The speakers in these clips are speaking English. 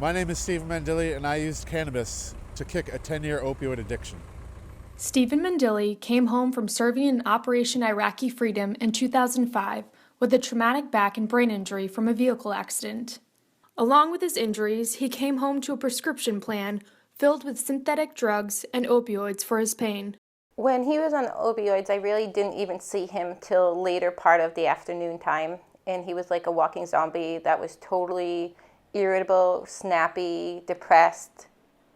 My name is Stephen Mandile, and I used cannabis to kick a 10-year opioid addiction. Stephen Mandile came home from serving in Operation Iraqi Freedom in 2005 with a traumatic back and brain injury from a vehicle accident. Along with his injuries, he came home to a prescription plan filled with synthetic drugs and opioids for his pain. When he was on opioids, I really didn't even see him till later part of the afternoon time. And he was like a walking zombie that was totally irritable, snappy, depressed,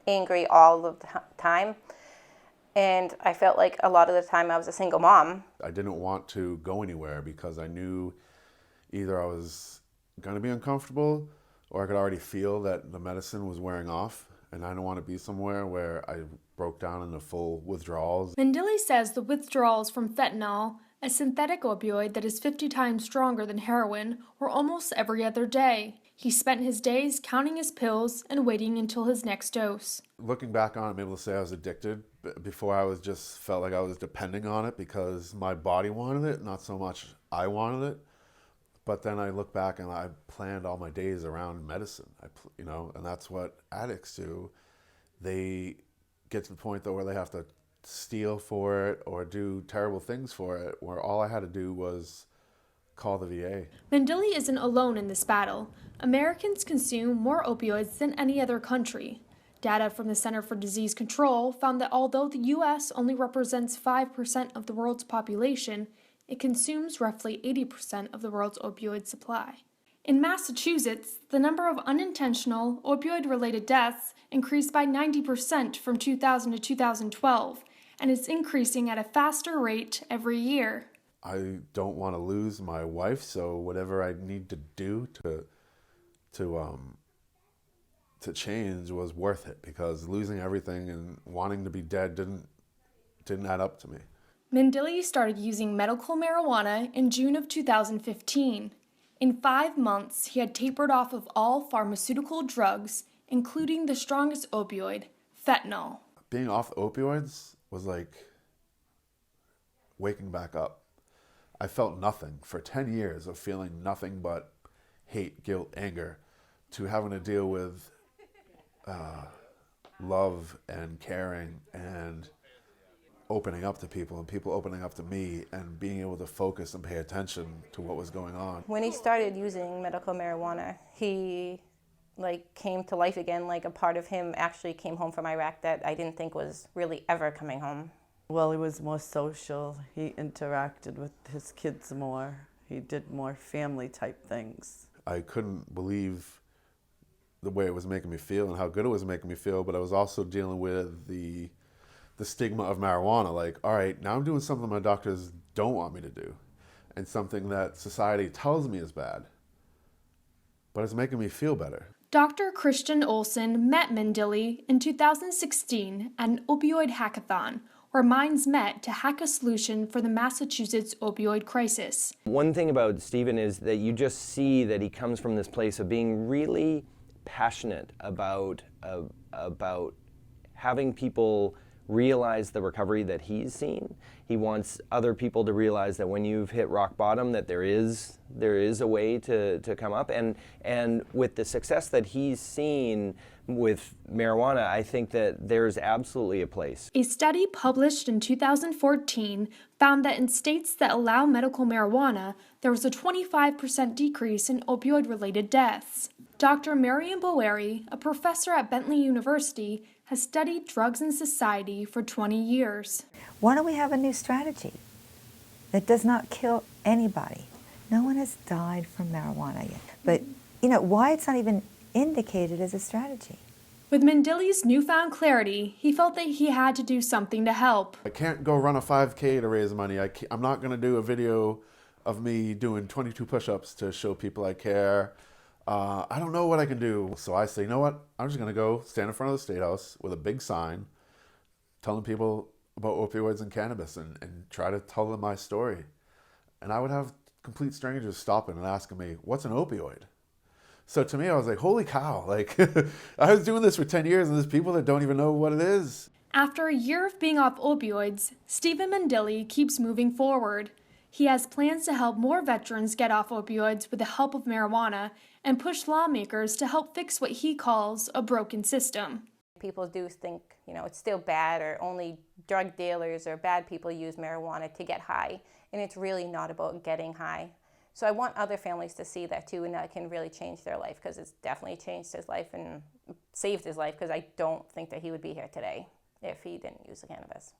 angry all of the time. And I felt like a lot of the time I was a single mom. I didn't want to go anywhere because I knew either I was going to be uncomfortable or I could already feel that the medicine was wearing off. And I don't want to be somewhere where I broke down into full withdrawals. Mandile says the withdrawals from fentanyl, a synthetic opioid that is 50 times stronger than heroin, were almost every other day. He spent his days counting his pills and waiting until his next dose. Looking back on it, I'm able to say I was addicted. Before I was just felt like I was depending on it because my body wanted it, not so much I wanted it. But then I look back and I planned all my days around medicine, and that's what addicts do. They get to the point though where they have to steal for it or do terrible things for it, where all I had to do was call the VA. Mandile isn't alone in this battle. Americans consume more opioids than any other country. Data from the Center for Disease Control found that although the U.S. only represents 5% of the world's population, it consumes roughly 80% of the world's opioid supply. In Massachusetts, the number of unintentional opioid-related deaths increased by 90% from 2000 to 2012, and is increasing at a faster rate every year. I don't want to lose my wife, so whatever I need to do to change was worth it, because losing everything and wanting to be dead didn't add up to me. Mandile started using medical marijuana in June of 2015. In 5 months, he had tapered off of all pharmaceutical drugs, including the strongest opioid, fentanyl. Being off opioids was like waking back up. I felt nothing for 10 years of feeling nothing but hate, guilt, anger, to having to deal with love and caring and opening up to people and people opening up to me and being able to focus and pay attention to what was going on. When he started using medical marijuana, he came to life again. Like a part of him actually came home from Iraq that I didn't think was really ever coming home. Well, he was more social. He interacted with his kids more. He did more family type things. I couldn't believe the way it was making me feel and how good it was making me feel, but I was also dealing with the stigma of marijuana. Like, all right, now I'm doing something my doctors don't want me to do and something that society tells me is bad, but it's making me feel better. Dr. Christian Olsen met Mandile in 2016 at an opioid hackathon, where minds met to hack a solution for the Massachusetts opioid crisis. One thing about Stephen is that you just see that he comes from this place of being really passionate about having people realize the recovery that he's seen. He wants other people to realize that when you've hit rock bottom, that there is a way to come up. And with the success that he's seen with marijuana, I think that there's absolutely a place. A study published in 2014 found that in states that allow medical marijuana, there was a 25% decrease in opioid-related deaths. Dr. Marian Boeri, a professor at Bentley University, has studied drugs in society for 20 years. Why don't we have a new strategy that does not kill anybody? No one has died from marijuana yet. But, why it's not even indicated as a strategy? With Mandile's newfound clarity, he felt that he had to do something to help. I can't go run a 5K to raise money. I'm not going to do a video of me doing 22 push-ups to show people I care. I don't know what I can do. So I say, you know what? I'm just going to go stand in front of the State House with a big sign telling people about opioids and cannabis and try to tell them my story. And I would have complete strangers stopping and asking me, what's an opioid? So to me, I was like, holy cow. Like, I was doing this for 10 years and there's people that don't even know what it is. After a year of being off opioids, Stephen Mandile keeps moving forward. He has plans to help more veterans get off opioids with the help of marijuana and pushed lawmakers to help fix what he calls a broken system. People do think, it's still bad, or only drug dealers or bad people use marijuana to get high. And it's really not about getting high. So I want other families to see that too, and that can really change their life, because it's definitely changed his life and saved his life, because I don't think that he would be here today if he didn't use the cannabis.